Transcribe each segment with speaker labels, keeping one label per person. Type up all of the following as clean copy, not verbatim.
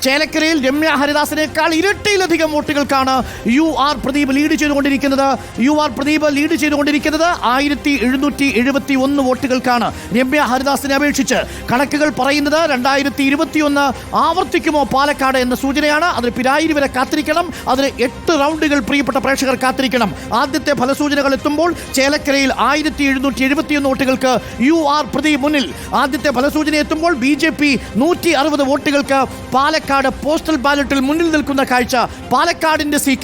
Speaker 1: ചേലക്കരയിൽ Ramya ഹരിദാസിനേക്കാൾ ഇരട്ടിയിലധികം വോട്ടുകൾക്കാണ് UR Pradeep lead ചെയ്തുകൊണ്ടിരിക്കുന്നത്. 1771 വോട്ടുകൾക്കാണ് രമ്യ ഹരിദാസിനെ അപേക്ഷിച്ച്. കണക്കുകൾ പറയുന്നത് 2021 ആവർത്തിക്കുമോ പാലക്കാട് എന്ന സൂചനയാണ്. അതിന് പിരായിരി വരെ കാത്തിരിക്കണം. അതിന് 8 റൗണ്ടുകൾ പ്രിയപ്പെട്ട പ്രേക്ഷകർ കാത്തിരിക്കണം. ആദ്യത്തെ ഫലസൂചനകൾ എത്തുമ്പോൾ ചേലക്കരയിൽ 1771 വോട്ടുകൾക്ക് UR പ്രദീപ് മുന്നിൽ. ആദ്യത്തെ ഫലസൂചന എത്തുമ്പോൾ BJP 160 വോട്ടുകൾക്ക് പാലക്കാട് പോസ്റ്റൽ ബാലറ്റിൽ മുന്നിൽ നിൽക്കുന്ന കാഴ്ച. പാലക്കാടിന്റെ സി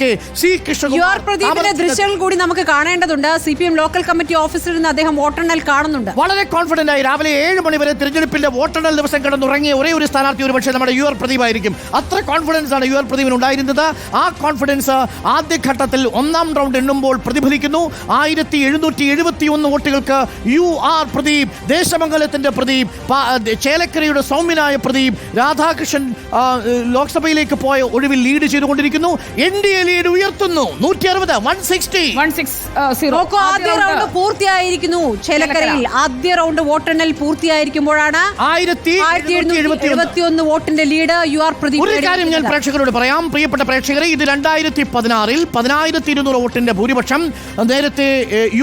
Speaker 1: കൃഷ്ണകുമാർ
Speaker 2: പ്രദീപിന്റെ ദൃശ്യങ്ങൾ കൂടി നമുക്ക് കാണേണ്ടതുണ്ട്. CPM ലോക്കൽ കമ്മിറ്റി ഓഫീസിൽ നിന്ന് അദ്ദേഹം വോട്ടെണ്ണൽ കാണുന്നുണ്ട്.
Speaker 1: വളരെ കോൺഫിഡന്റ് ആയി രാവിലെ 7 മണി വരെ തിരഞ്ഞെടുപ്പിന്റെ വോട്ടെണ്ണൽ ദിവസം കിടന്നുറങ്ങിയ ഒരേ ഒരു സ്ഥാനാർത്ഥി ഒരുപക്ഷെ നമ്മുടെ UR പ്രദീപ് ആയിരിക്കും. അത്ര കോൺഫിഡൻസ് ആണ് UR പ്രദീപിന് ഉണ്ടായിരുന്നത്. ആ കോൺഫിഡൻസ് ആദ്യഘട്ടത്തിൽ 1ാം റൗണ്ട് എണ്ണുമ്പോൾ പ്രതിഫലിക്കുന്നു. 1771 വോട്ടുകൾക്ക് UR പ്രദീപ്, ദേശമംഗലത്തിന്റെ പ്രദീപ്, ചേലക്കരയുടെ സൗമ്യനായ പ്രദീപ്, രാധാകൃഷ്ണൻ ലോക്സഭയിലേക്ക് പോയ ഒഴിവിൽ ലീഡ് ചെയ്തുകൊണ്ടിരിക്കുന്നു. NDA ലീഡ് ഉയർത്തുന്നു. 160.
Speaker 2: ആദ്യ റൗണ്ട് പൂർത്തിയായിരിക്കുന്നു. ചേലക്കരയിൽ ആദ്യ റൗണ്ട് വോട്ടെണ്ണൽ പൂർത്തിയായിരിക്കുമ്പോഴാണ് 1771 വോട്ടിന്റെ ലീഡ് UR പ്രദീപ്.
Speaker 1: ഒരു കാര്യം ഞാൻ പ്രേക്ഷകരോട് പറയാം, പ്രിയപ്പെട്ട പ്രേക്ഷകരെ, ഇത് 2016 11200 വോട്ടിന്റെ ഭൂരിപക്ഷം നേരത്തെ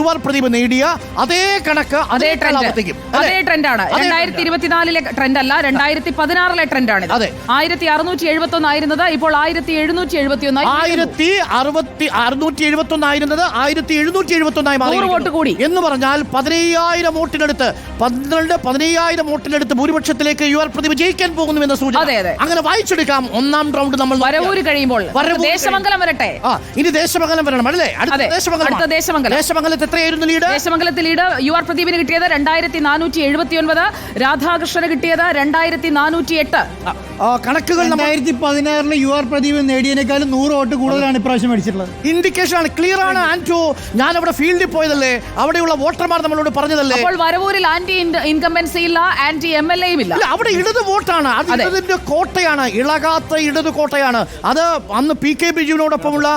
Speaker 1: UR പ്രദീപ് നേടിയ അതേ കണക്ക്
Speaker 3: അതേ ട്രെൻഡാണ്. 2024 ട്രെൻഡ് അല്ല, 2016 ട്രെൻഡാണ്. 1671 ആയിരുന്നത് ഇപ്പോൾ 1771
Speaker 1: ആയിരുന്നത് 1771 മാറി.
Speaker 3: വോട്ട് കൂടി
Speaker 1: എന്ന് പറഞ്ഞാൽ 15,000 വോട്ടിനടുത്ത് ഭൂരിപക്ഷത്തിലേക്ക് UR പ്രദീപ് ജയിക്കാൻ പോകുന്നു എന്ന സൂചന. അങ്ങനെ വായിച്ചെടുക്കാം. 1ാം റൗണ്ട് നമ്മൾ
Speaker 3: വരവൂര് കഴിയുമ്പോൾ ദേശമംഗലം വരട്ടെ.
Speaker 1: ഇനി ദേശമംഗലം വരണം അല്ലേ? ദേശമംഗലത്ത് എത്രയായിരുന്നു ലീഡ്?
Speaker 3: ദേശമംഗലത്തിൽ ലീഡ് UR പ്രദീപിന് കിട്ടിയത് 2479, രാധാകൃഷ്ണന് കിട്ടിയത് 2408.
Speaker 1: കണക്കുകൾ
Speaker 4: 2016 UR പ്രദീപ് നേടിയതിനേക്കാളും 100 വോട്ട് കൂടുതലാണ് ഇപ്രാവശ്യം അടിച്ചിട്ടുള്ളത്.
Speaker 1: ഇൻഡിക്കേഷൻ ആണ്, ക്ലിയർ ആണ്. ആന്റോ, ഞാൻ അവിടെ ഫീൽഡിൽ പോയതല്ലേ, അവിടെയുള്ള വോട്ടർമാർ നമ്മളോട് പറഞ്ഞതല്ലേ.
Speaker 3: അപ്പോൾ വരവൂരിൽ ആന്റി ഇൻകംബൻസി ഇല്ല, ആന്റി MLA ഇല്ല.
Speaker 1: അവിടെ ഇടത് വോട്ടാണ്, അത് ഇടതിന്റെ കോട്ടയാണ്, ഇളകാത്ത ഇടത് കോട്ടയാണ്. അത് അന്ന് PK ബിജുവിനോടൊപ്പമുള്ള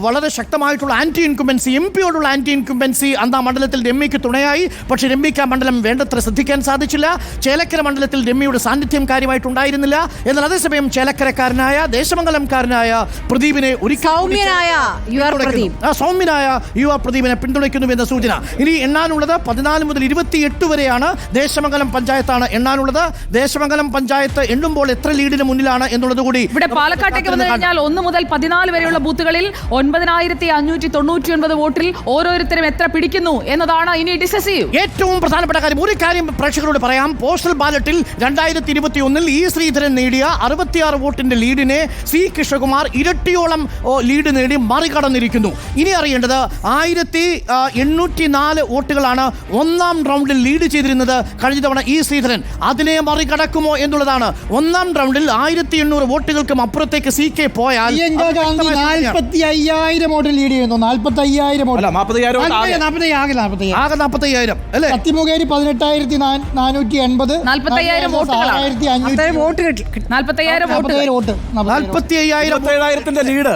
Speaker 1: വളരെ ശക്തമായിട്ടുള്ള ആന്റി ഇൻകംബൻസി, MP-യോടുള്ള ആന്റി ഇൻകംബൻസി അന്ന് ആ മണ്ഡലത്തിൽ രമ്യയ്ക്ക് തുണയായി. പക്ഷേ രമ്യയ്ക്ക് ആ മണ്ഡലം വേണ്ടത്ര ശ്രദ്ധിക്കാൻ സാധിച്ചില്ല. ചേലക്കര മണ്ഡലത്തിൽ രമ്യയുടെ സാന്നിധ്യം കാര്യമായിട്ടുണ്ടായിരുന്നില്ല. എന്നാൽ അതേസമയം ചേലക്കരക്കാരനായ ദേശമംഗലംകാരനായ പ്രദീപിനെ
Speaker 2: സൗമ്യനായ
Speaker 1: UR പ്രദീപിനെ പിന്തുണയ്ക്കുന്നു എന്ന സൂചന. ഇനി എണ്ണാനുള്ളത് 14 മുതൽ 28 വരെയാണ്. ദേശമംഗലം പഞ്ചായത്താണ് എണ്ണാനുള്ളത്. ദേശമംഗലം പഞ്ചായത്ത് എണ്ണുമ്പോൾ എത്ര ലീഡിന് മുന്നിലാണ് എന്നുള്ളത് കൂടി
Speaker 3: ഇവിടെ പാലക്കാട്ടേക്ക് വന്നു കഴിഞ്ഞാൽ 1 മുതൽ 14 വരെയുള്ള ബൂത്തുകളിൽ 9599 വോട്ടിൽ ഓരോരുത്തരും എത്ര പിടിക്കുന്നു എന്നതാണ് ഇനി ഡിസിസീവ്.
Speaker 1: ഏറ്റവും പ്രധാനപ്പെട്ട കാര്യം, ഒരു കാര്യം പ്രേക്ഷകരോട് പറയാം. പോസ്റ്റൽ ബാലറ്റിൽ 2021 E ശ്രീധരൻ നേടിയ 66 വോട്ടിന്റെ ലീഡിനെ C കൃഷ്ണകുമാർ ഇരട്ടിയോളം ലീഡ് നേടി മറികടന്നിരിക്കുന്നു. ഇനി അറിയേണ്ടത് 1804 വോട്ടുകളാണ് 1ാം റൗണ്ടിൽ ലീഡ് ചെയ്തിരുന്നത് കഴിഞ്ഞ തവണ E ശ്രീധരൻ. അതിനെ മറികടക്കുമോ എന്നുള്ളതാണ്. 1ാം റൗണ്ടിൽ 1800 വോട്ടുകൾക്കും അപ്പുറത്തേക്ക് CK പോയാൽ
Speaker 4: 45,000 വോട്ട് ലീഡ് ചെയ്യുന്നു. 45,000 വോട്ട്,
Speaker 1: 45,000 അല്ലേ?
Speaker 4: സത്യമുഖേരി 18,480,
Speaker 3: 45,000
Speaker 1: ലീഡ്.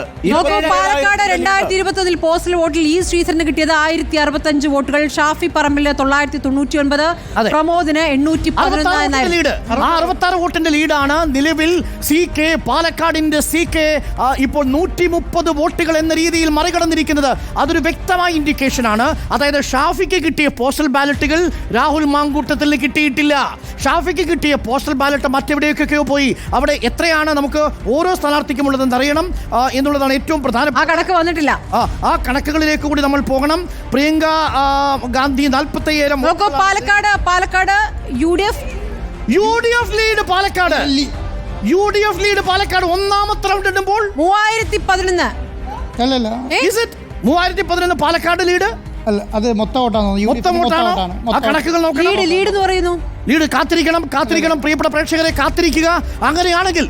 Speaker 2: പാലക്കാട് 2021 പോസ്റ്റൽ വോട്ടിൽ E ശ്രീധരന് കിട്ടിയത് 1065 വോട്ടുകൾ, ഷാഫി പറമ്പില് 999, പ്രമോദിന് 811
Speaker 1: ലീഡ്. 66 വോട്ടിന്റെ ലീഡാണ് നിലവിൽ CK, പാലക്കാടിന്റെ CK ഇപ്പോൾ 130 വോട്ടുകൾ എന്ന രീതിയിൽ മറികടന്നിരിക്കുന്നത്. അതൊരു വ്യക്തമായ ഇൻഡിക്കേഷൻ ആണ്. അതായത് ഷാഫിക്ക് കിട്ടിയ പോസ്റ്റൽ ബാലറ്റുകൾ രാഹുൽ മാങ്കൂട്ടത്തിന് കിട്ടിയിട്ടില്ല. ഷാഫിക്ക് കിട്ടിയ പോസ്റ്റൽ ബാലറ്റ് മറ്റെവിടെയൊക്കെയോ പോയി. അവിടെ എത്രയാണ് നമുക്ക് ഓരോ സ്ഥാനാർത്ഥിക്കും ഉള്ളതെന്ന് അറിയണം എന്നുള്ളതാണ് ഏറ്റവും പ്രധാനം.
Speaker 2: ആ കണക്ക് വന്നിട്ടില്ല.
Speaker 1: ആ കണക്കുകളിലേക്ക് കൂടി നമ്മൾ പോകണം. Priyanka Gandhi 45,000.
Speaker 2: Palakkad UDF lead Palakkad.
Speaker 1: UDF lead Palakkad 1ാമത്തെ റൗണ്ട് ഇടുമ്പോൾ
Speaker 2: 3011.
Speaker 4: അല്ലല്ല,
Speaker 1: 3011 പാലക്കാട് ലീഡ്
Speaker 4: അല്ല, അത് മൊത്തം വോട്ടാണ്.
Speaker 1: കണക്കുകൾ നോക്കണം.
Speaker 2: ലീഡ് എന്ന് പറയുന്നു.
Speaker 1: ലീഡ് കാത്തിരിക്കണം പ്രിയപ്പെട്ട പ്രേക്ഷകരെ, കാത്തിരിക്കുക. അങ്ങനെയാണെങ്കിൽ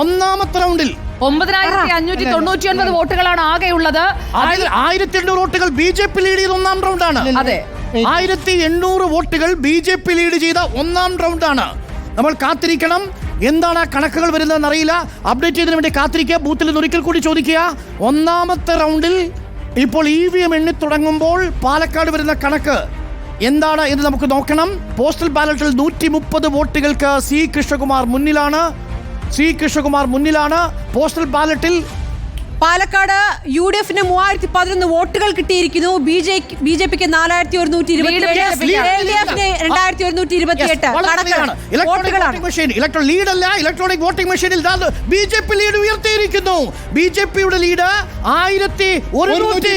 Speaker 1: 1ാമത്തെ റൗണ്ടിൽ
Speaker 3: 9599 വോട്ടുകളാണ് ആകെയുള്ളത്.
Speaker 1: 1800 വോട്ടുകൾ BJP ലീഡ് ചെയ്ത 1ാം റൗണ്ടാണ്. 1800 വോട്ടുകൾ BJP ലീഡ് ചെയ്ത 1ാം റൗണ്ടാണ്. നമ്മൾ കാത്തിരിക്കണം. എന്താണ് ആ കണക്കുകൾ വരുന്നതെന്ന് അറിയില്ല. അപ്ഡേറ്റ് ചെയ്തതിനു വേണ്ടി കാത്തിരിക്കുക. ബൂത്തിൽ നിന്ന് ഒരിക്കൽ കൂടി ചോദിക്കുക. 1ാമത്തെ റൗണ്ടിൽ ഇപ്പോൾ EVM എണ്ണി തുടങ്ങുമ്പോൾ പാലക്കാട് വരുന്ന കണക്ക് എന്താണ് എന്ന് നമുക്ക് നോക്കണം. പോസ്റ്റൽ ബാലറ്റിൽ 130 വോട്ടുകൾക്ക് C കൃഷ്ണകുമാർ മുന്നിലാണ്. സി കൃഷ്ണകുമാർ മുന്നിലാണ്. പോസ്റ്റൽ ബാലറ്റിൽ
Speaker 2: പാലക്കാട് UDF-ന് 3011 വോട്ടുകൾ കിട്ടിയിരിക്കുന്നു. BJP-ക്ക് 4128.
Speaker 1: ഇലക്ട്രോണിക് വോട്ടിംഗ് മെഷീനിൽ BJP ലീഡ് ഉയർത്തിയിരിക്കുന്നു. BJP-യുടെ ലീഡ് 1116.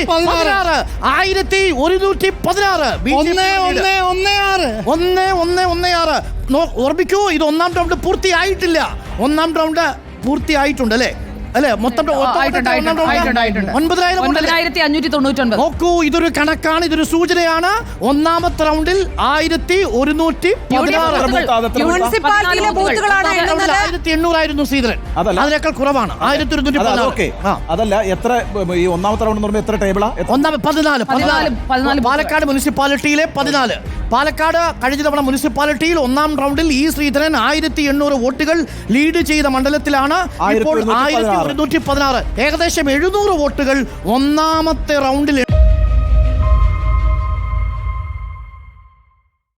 Speaker 1: ഓർമ്മിക്കൂ, ഇത് ഒന്നാം റൗണ്ട് പൂർത്തിയായിട്ടില്ല. ഒന്നാം റൗണ്ട് പൂർത്തിയായിട്ടുണ്ട് അല്ലേ? മൊത്തം
Speaker 3: 9599.
Speaker 1: നോക്കൂ, ഇതൊരു കണക്കാണ്, ഇതൊരു സൂചനയാണ്. ഒന്നാമത്തെ റൗണ്ടിൽ 1116.
Speaker 2: മുനിസിപ്പാലിറ്റിയിലെ ബൂത്തുകളാണ് എണ്ണുന്നത്.
Speaker 1: 1800 ശ്രീധരൻ, അതിനേക്കാൾ കുറവാണ്. 1114.
Speaker 5: അതല്ല, എത്ര ഈ ഒന്നാമത്തെ റൗണ്ട് എന്ന് പറയുമ്പോൾ എത്ര ടേബിളാ?
Speaker 1: 14. പാലക്കാട് മുനിസിപ്പാലിറ്റിയിലെ 14. പാലക്കാട് കഴിഞ്ഞ തവണ മുനിസിപ്പാലിറ്റിയിൽ ഒന്നാം റൗണ്ടിൽ ഈ ശ്രീധരൻ 1800 വോട്ടുകൾ ലീഡ് ചെയ്ത മണ്ഡലത്തിലാണ്. ഇപ്പോൾ 1116, ഏകദേശം 700 വോട്ടുകൾ ഒന്നാമത്തെ റൗണ്ടിൽ